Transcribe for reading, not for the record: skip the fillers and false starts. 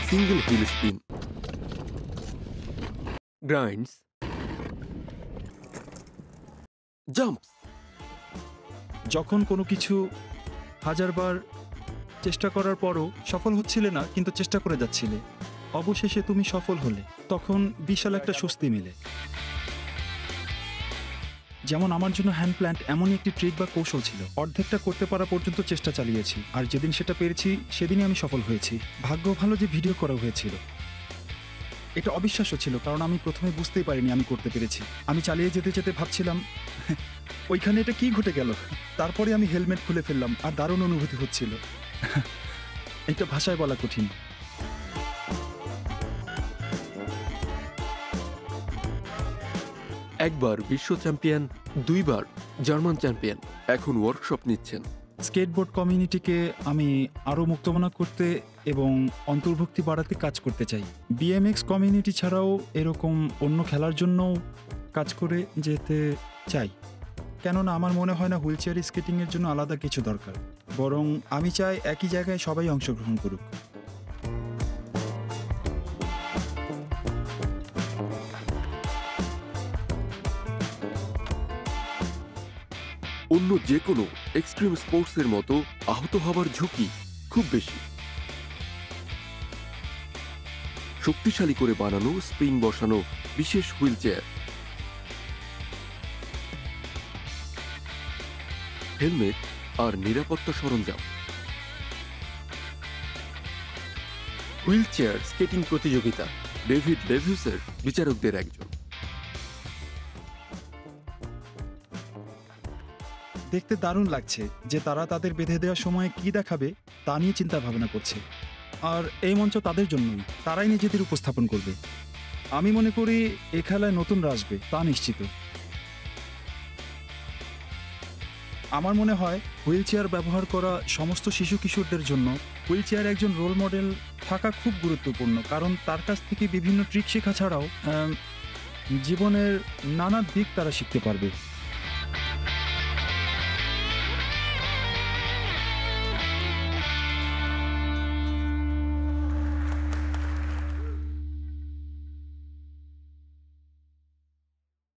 Single wheel spin, grinds, jumps. যখন কোনো কিছু হাজারবার চেষ্টা করার পরও সফল হচ্ছিলে না, কিন্তু চেষ্টা করে যাচ্ছিলে, অবশেষে তুমি সফল হলে, তখন বিশাল একটা স্বস্তি মেলে। যেমন আমার জন্য হ্যান্ড প্ল্যান্ট এমনই একটি ট্রিক বা কৌশল ছিল। অর্ধেকটা করতে পারা পর্যন্ত চেষ্টা চালিয়েছি, আর যেদিন সেটা পেরেছি সেদিনই আমি সফল হয়েছি। ভাগ্য ভালো যে ভিডিও করা হয়েছিল। এটা অবিশ্বাস্য ছিল, কারণ আমি প্রথমে বুঝতেই পারিনি আমি করতে পেরেছি। আমি চালিয়ে যেতে যেতে ভাবছিলাম ওইখানে এটা কি ঘটে গেল। তারপরে আমি হেলমেট খুলে ফেললাম, আর দারুণ অনুভূতি হচ্ছিল। এটা ভাষায় বলা কঠিন। একবার বিশ্ব চ্যাম্পিয়ন, দুইবার জার্মান চ্যাম্পিয়ন, এখন ওয়ার্কশপ নিচ্ছেন। স্কেটবোর্ড কমিউনিটিকে আমি আরও মুক্তমনা করতে এবং অন্তর্ভুক্তি বাড়াতে কাজ করতে চাই। বিএমএক্স কমিউনিটি ছাড়াও এরকম অন্য খেলার জন্যও কাজ করে যেতে চাই, কেননা আমার মনে হয় না হুইল চেয়ার স্কেটিংয়ের জন্য আলাদা কিছু দরকার। বরং আমি চাই একই জায়গায় সবাই অংশগ্রহণ করুক। অন্য যে কোনো এক্সট্রিম স্পোর্টসের মতো আহত হবার ঝুঁকি খুব বেশি। শক্তিশালী করে বানানো স্প্রিং বসানো বিশেষ হুইল চেয়ার, হেলমেট আর নিরাপত্তা সরঞ্জাম। হুইল চেয়ার স্কেটিং প্রতিযোগিতা ডেভিড লেভিউসের বিচারকদের একজন। দেখতে দারুণ লাগছে যে তারা তাদের বেঁধে দেওয়ার সময় কি দেখাবে তা নিয়ে চিন্তা ভাবনা করছে, আর এই মঞ্চ তাদের জন্যই। তারাই নিজেদের উপস্থাপন করবে। আমি মনে করি এ খেলায় নতুনরা আসবে, তা নিশ্চিত। আমার মনে হয় হুইল চেয়ার ব্যবহার করা সমস্ত শিশু কিশোরদের জন্য হুইল চেয়ার একজন রোল মডেল থাকা খুব গুরুত্বপূর্ণ, কারণ তার কাছ থেকে বিভিন্ন ট্রিক শেখা ছাড়াও জীবনের নানা দিক তারা শিখতে পারবে।